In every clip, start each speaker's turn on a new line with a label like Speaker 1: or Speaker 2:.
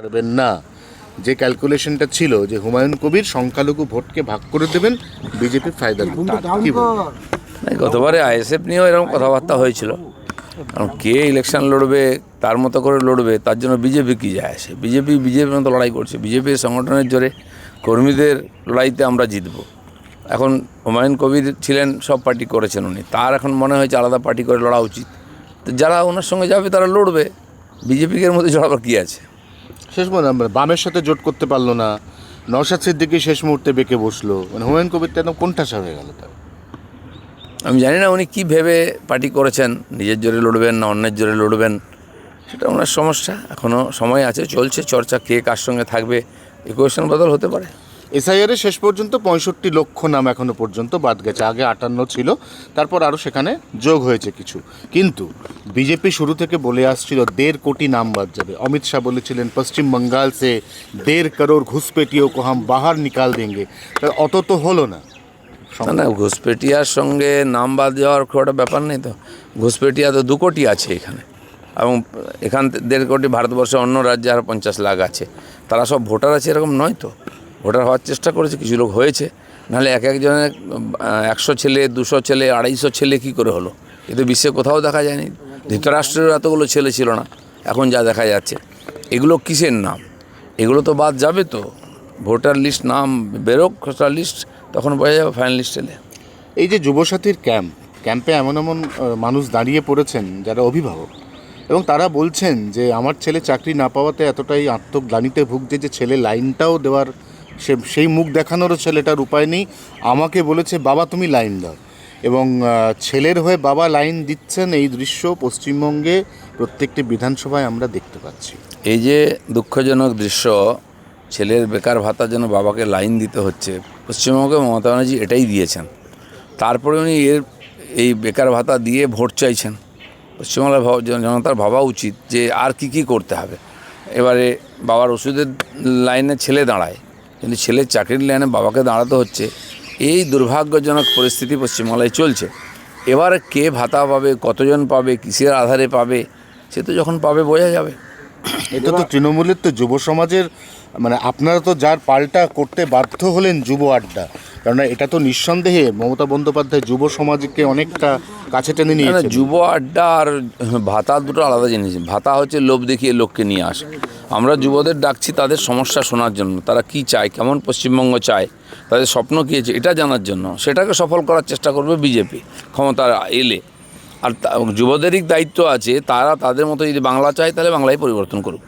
Speaker 1: পারবেন না। যে ক্যালকুলেশনটা ছিল যে হুমায়ুন কবির সংখ্যালঘু ভোটকে ভাগ করে দেবেন বিজেপির ফায়দা কি বলবেন?
Speaker 2: গতবারে আইএসএফ নিয়েও এরকম কথাবার্তা হয়েছিল, কারণ কে ইলেকশন লড়বে তার মতো করে লড়বে, তার জন্য বিজেপি কী যায় আসে? বিজেপির মতো লড়াই করছে, বিজেপির সংগঠনের জোরে কর্মীদের লড়াইতে আমরা জিতব। এখন হুমায়ুন কবির ছিলেন, সব পার্টি করেছেন উনি, তার এখন মনে হয়েছে আলাদা পার্টি করে লড়া উচিত। তো যারা ওনার সঙ্গে যাবে তারা লড়বে, বিজেপির মধ্যে জড়াবার কী আছে?
Speaker 1: শেষ মুহূর্তে বামের সাথে জোট করতে পারলো না, নওশাদ সিদ্দিকী শেষ মুহূর্তে বেঁকে বসলো, মানে হুমায়ুন কবিরটা একদম কোণঠাসা হয়ে গেল। তার
Speaker 2: আমি জানি না উনি কী ভেবে পার্টি করেছেন, নিজের জোরে লড়বেন না অন্যের জোরে লড়বেন, সেটা ওনার সমস্যা। এখনও সময় আছে, চলছে চর্চা, কে কার সঙ্গে থাকবে ইকুয়েশন বদল হতে পারে।
Speaker 1: এসআইআর শেষ পর্যন্ত 65 লক্ষ নাম এখনো পর্যন্ত বাদ গেছে, আগে 58 ছিল, তারপর আরও সেখানে যোগ হয়েছে কিছু। কিন্তু বিজেপি শুরু থেকে বলে আসছিল 1.5 কোটি নাম বাদ যাবে। অমিত শাহ বলেছিলেন পশ্চিম বাঙ্গাল সে 1.5 করোড় ঘুসপেটিও কো হাম বাহার নিকাল দেঙ্গে। অত তো হলো না।
Speaker 2: না, ঘুসপেটিয়ার সঙ্গে নাম বাদ যাওয়ার খুব একটা ব্যাপার নেই তো। ঘুসপেটিয়া তো 2 কোটি আছে এখানে, এবং এখান 1.5 কোটি ভারতবর্ষে অন্য রাজ্যে আর 50 লাখ আছে। তারা সব ভোটার আছে এরকম নয় তো, ভোটার হওয়ার চেষ্টা করেছে, কিছু লোক হয়েছে। নাহলে এক একজনের 100 ছেলে, 200 ছেলে, 250 ছেলে কী করে হলো? এতে বিশ্বে কোথাও দেখা যায়নি। ধৃতরাষ্ট্রের এতগুলো ছেলে ছিল না, এখন যা দেখা যাচ্ছে। এগুলো কিসের নাম? এগুলো তো বাদ যাবে তো। ভোটার লিস্ট নাম বেরোক, ভোটার লিস্ট, তখন বোঝা যাবে ফাইনাল লিস্ট এলে।
Speaker 1: এই যে যুবসাথীর ক্যাম্পে এমন এমন মানুষ দাঁড়িয়ে পড়েছেন যারা অভিভাবক, এবং তারা বলছেন যে আমার ছেলে চাকরি না পাওয়াতে এতটাই আত্মগ্লানিতে ভুগছে যে ছেলে লাইনটাও দেওয়ার, সেই মুখ দেখানোরও ছেলেটার উপায় নেই। আমাকে বলেছে বাবা তুমি লাইন দাও, এবং ছেলের হয়ে বাবা লাইন দিচ্ছেন। এই দৃশ্য পশ্চিমবঙ্গে প্রত্যেকটি বিধানসভায় আমরা দেখতে পাচ্ছি।
Speaker 2: এই যে দুঃখজনক দৃশ্য, ছেলের বেকার ভাতার জন্য বাবাকে লাইন দিতে হচ্ছে, পশ্চিমবঙ্গে মমতা ব্যানার্জি এটাই দিয়েছেন। তারপরে উনি এই বেকার ভাতা দিয়ে ভোট চাইছেন। পশ্চিমবাংলার জনতার ভাবা উচিত যে আর কি করতে হবে। এবারে বাবার ওষুধের লাইনে ছেলে দাঁড়ায়, কিন্তু ছেলের চাকরির লাইনে বাবাকে দাঁড়াতে হচ্ছে। এই দুর্ভাগ্যজনক পরিস্থিতি পশ্চিমবাংলায় চলছে। এবার কে ভাতা পাবে, কতজন পাবে, কিসের আধারে পাবে, সে তো যখন পাবে বোঝা যাবে।
Speaker 1: এটা তো তৃণমূলের তো যুব সমাজের, মানে আপনারা তো যার পাল্টা করতে বাধ্য হলেন যুব আড্ডা, কারণ এটা তো নিঃসন্দেহে মমতা বন্দ্যোপাধ্যায় যুব সমাজকে অনেকটা কাছে টেনে নিয়েছে।
Speaker 2: যুব আড্ডা আর ভাতা দুটো আলাদা জিনিস। ভাতা হচ্ছে লোভ দেখিয়ে লোককে নিয়ে আসে। আমরা যুবদের ডাকছি তাদের সমস্যা শোনার জন্য, তারা কি চায়, কেমন পশ্চিমবঙ্গ চায়, তাদের স্বপ্ন কী আছে এটা জানার জন্য। সেটাকে সফল করার চেষ্টা করবে বিজেপি ক্ষমতা এলে। আর যুবদেরই দায়িত্ব আছে, তারা তাদের মতো যদি বাংলা চায় তাহলে বাংলায় পরিবর্তন করুক।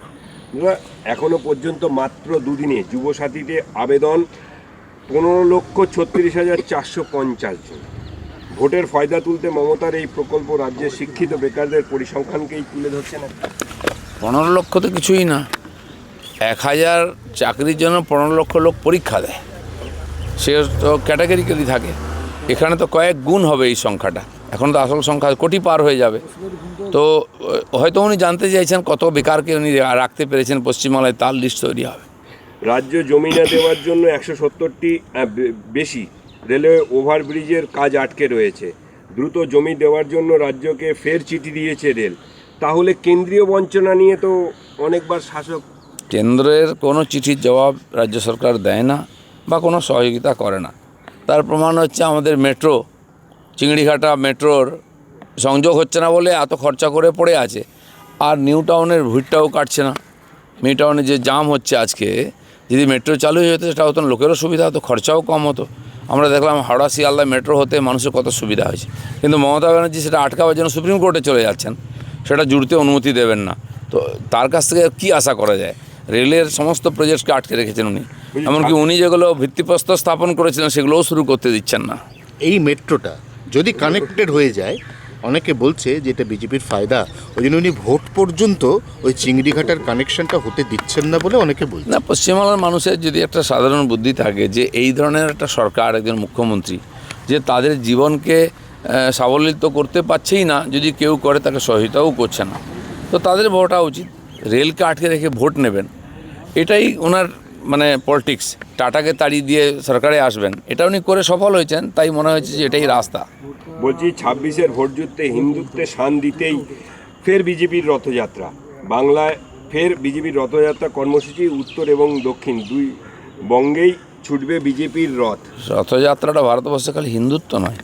Speaker 3: এখনো পর্যন্ত মাত্র দুদিনে যুবসাথীতে আবেদন 15,36,450 জন। ভোটের ফয়দা তুলতে মমতার এই প্রকল্প রাজ্যের শিক্ষিত বেকারদের পরিসংখ্যানকেই তুলে ধরছে না।
Speaker 2: 15 লক্ষ তো কিছুই না। 1000 চাকরির জন্য 15 লক্ষ লোক পরীক্ষা দেয়, সে তো ক্যাটাগরিক্যালি থাকে। এখানে তো কয়েক গুণ হবে এই সংখ্যাটা, এখন তো আসল সংখ্যা কোটি পার হয়ে যাবে। তো হয়তো উনি জানতে চাইছেন কত বেকারকে উনি রাখতে পেরেছেন পশ্চিমবাংলায়, তার লিস্ট তৈরি হবে।
Speaker 3: রাজ্য জমি না দেওয়ার জন্য 170টি বেশি রেলওয়ে ওভারব্রিজের কাজ আটকে রয়েছে। দ্রুত জমি দেওয়ার জন্য রাজ্যকে ফের চিঠি দিয়েছে রেল। তাহলে কেন্দ্রীয় বঞ্চনা নিয়ে তো অনেকবার শাসক।
Speaker 2: কেন্দ্রের কোনো চিঠির জবাব রাজ্য সরকার দেয় না বা কোনো সহযোগিতা করে না। তার প্রমাণ হচ্ছে আমাদের মেট্রো, চিংড়িঘাটা মেট্রোর সংযোগ হচ্ছে না বলে এত খরচা করে পড়ে আছে। আর নিউ টাউনের ভিড়টাও কাটছে না। নিউ টাউনে যে জাম হচ্ছে আজকে, যদি মেট্রো চালু হয়ে যেত সেটা হতো, লোকেরও সুবিধা হতো, খরচাও কম হতো। আমরা দেখলাম হাওড়া শিয়ালদা মেট্রো হতে মানুষের কত সুবিধা হয়েছে। কিন্তু মমতা ব্যানার্জি সেটা আটকাবার জন্য সুপ্রিম কোর্টে চলে যাচ্ছেন, সেটা জুড়তে অনুমতি দেবেন না। তো তার কাছ থেকে কী আশা করা যায়? রেলের সমস্ত প্রজেক্টকে আটকে রেখেছেন উনি, এমনকি উনি যেগুলো ভিত্তিপ্রস্তর স্থাপন করেছিলেন সেগুলোও শুরু করতে দিচ্ছেন না।
Speaker 1: এই মেট্রোটা যদি কানেক্টেড হয়ে যায়, অনেকে বলছে যে এটা বিজেপির ফায়দা, ওই জন্য উনি ভোট পর্যন্ত ওই চিংড়িঘাটার কানেকশনটা হতে দিচ্ছেন না বলে অনেকে বলছে।
Speaker 2: না, পশ্চিমবাংলার মানুষের যদি একটা সাধারণ বুদ্ধি থাকে যে এই ধরনের একটা সরকার, একজন মুখ্যমন্ত্রী যে তাদের জীবনকে সাবলীল করতে পারছেই না, যদি কেউ করে তাকে সহায়তাও করছে না, তো তাদের ভোটা উচিত। রেলকে আটকে রেখে ভোট নেবেন, এটাই ওনার মানে পলিটিক্স। টাটাকে তাড়িয়ে দিয়ে সরকারে আসবেন, এটা উনি করে সফল হয়েছেন, তাই মনে হয়েছে যে এটাই রাস্তা।
Speaker 3: বলছি 26-এর ভোট যুদ্ধে হিন্দুত্বে শান দিতেই ফের বিজেপির রথযাত্রা। বাংলায় ফের বিজেপির রথযাত্রা কর্মসূচি, উত্তর এবং দক্ষিণ দুই বঙ্গেই ছুটবে বিজেপির রথ।
Speaker 2: রথযাত্রাটা ভারতবর্ষে খালি হিন্দুত্ব নয়,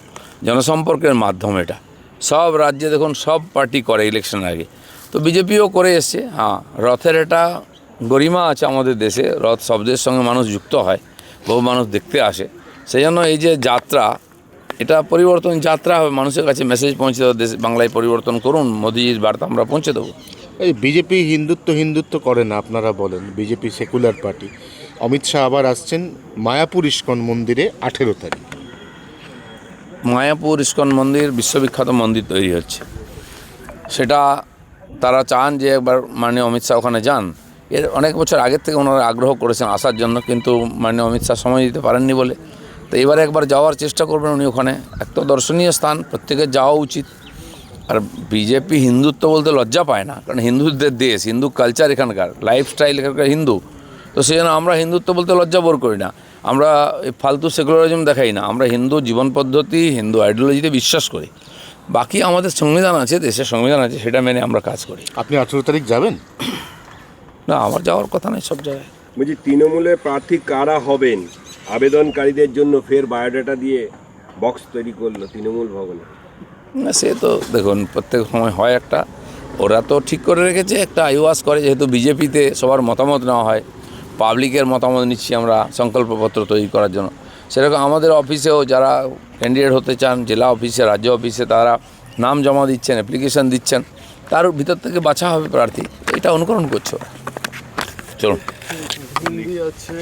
Speaker 2: জনসম্পর্কের মাধ্যম এটা। সব রাজ্যে দেখুন সব পার্টি করে ইলেকশন আগে, তো বিজেপিও করে এসছে। হ্যাঁ, রথের এটা গরিমা আছে আমাদের দেশে, রথ শব্দের সঙ্গে মানুষ যুক্ত হয়, বহু মানুষ দেখতে আসে। সেই জন্য এই যে যাত্রা, এটা পরিবর্তন যাত্রা হবে, মানুষের কাছে মেসেজ পৌঁছে দেবো, দেশ বাংলায় পরিবর্তন করুন, মোদিজির বার্তা আমরা পৌঁছে দেবো।
Speaker 1: এই বিজেপি হিন্দুত্ব করে না, আপনারা বলেন BJP secular party. Amit Shah আবার আসছেন মায়াপুর ইস্কন মন্দিরে 18 তারিখ।
Speaker 2: মায়াপুর ইস্কন মন্দির বিশ্ববিখ্যাত মন্দির তৈরি হচ্ছে, সেটা তারা চান যে একবার মাননীয় অমিত শাহ ওখানে যান। এর অনেক বছর আগের থেকে ওনারা আগ্রহ করেছেন আসার জন্য, কিন্তু মাননীয় অমিত শাহ সময় দিতে পারেননি বলে। তো এবারে একবার যাওয়ার চেষ্টা করবেন উনি ওখানে। এক তো দর্শনীয় স্থান, প্রত্যেকের যাওয়া উচিত। আর বিজেপি হিন্দুত্ব বলতে লজ্জা পায় না, কারণ হিন্দুদের দেশ, হিন্দু কালচার এখানকার, লাইফস্টাইল এখানকার হিন্দু। তো সেই জন্য আমরা হিন্দুত্ব বলতে লজ্জা বোধ করি না, আমরা ফালতু সেকুলারিজম দেখাই না, আমরা হিন্দু জীবন পদ্ধতি, হিন্দু আইডিওলজিতে বিশ্বাস করি। বাকি আমাদের সংবিধান আছে, দেশের সংবিধান আছে, সেটা মেনে আমরা কাজ করি।
Speaker 1: আপনি 18 তারিখ যাবেন?
Speaker 2: না, আমার যাওয়ার কথা নেই সব জায়গায়।
Speaker 3: বলছি তৃণমূলের প্রার্থী কারা হবেন, আবেদনকারীদের জন্য ফের বায়োডাটা দিয়ে বক্স তৈরি করলো তৃণমূল ভবনে।
Speaker 2: না, সে তো দেখুন প্রত্যেক সময় হয় একটা, ওরা তো ঠিক করে রেখেছে একটা আইওয়াস করে, যেহেতু বিজেপিতে সবার মতামত নেওয়া হয়, পাবলিকের মতামত নিচ্ছি আমরা সংকল্পপত্র তৈরি করার জন্য। সেরকম আমাদের অফিসেও যারা ক্যান্ডিডেট হতে চান, জেলা অফিসে, রাজ্য অফিসে, তারা নাম জমা দিচ্ছেন, অ্যাপ্লিকেশন দিচ্ছেন, তার ভিতর থেকে বাছা হবে প্রার্থী। এটা অনুকরণ করছে ওরা। চলুন।
Speaker 4: হিন্দি আছে,